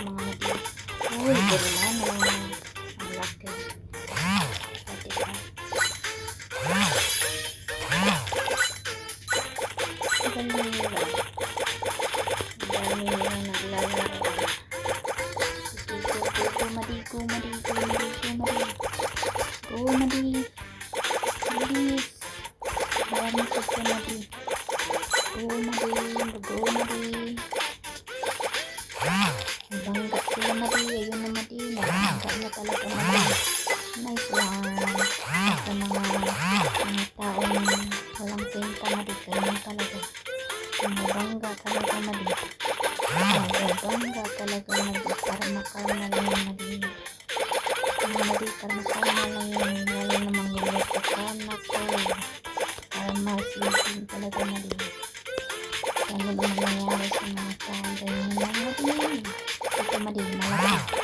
mga madi. Uy, pero naman. Ang laki. Pati pa. Ang dami nila. Ang dami nila naglalaro. Go, madi, go, madi, go, madi, go, madi. Go, madi. Bilis. Marami ko sa madi. Go, madi, go, madi. Bangga sila madi. Ayun na madi. Nabangga na talaga madi. Nice one. Sa mga taong walang kwenta madi. Ganyan talaga. Nabangga talaga madi. Nabangga talaga madi. Para makarma lang yung madi. Madi para makarma lang yung wala namang nilatukan ako. Para masilipin talaga madi. Ano naman nangyari sa mga tao. Ganyan lang madi. Ito madi. Malaki.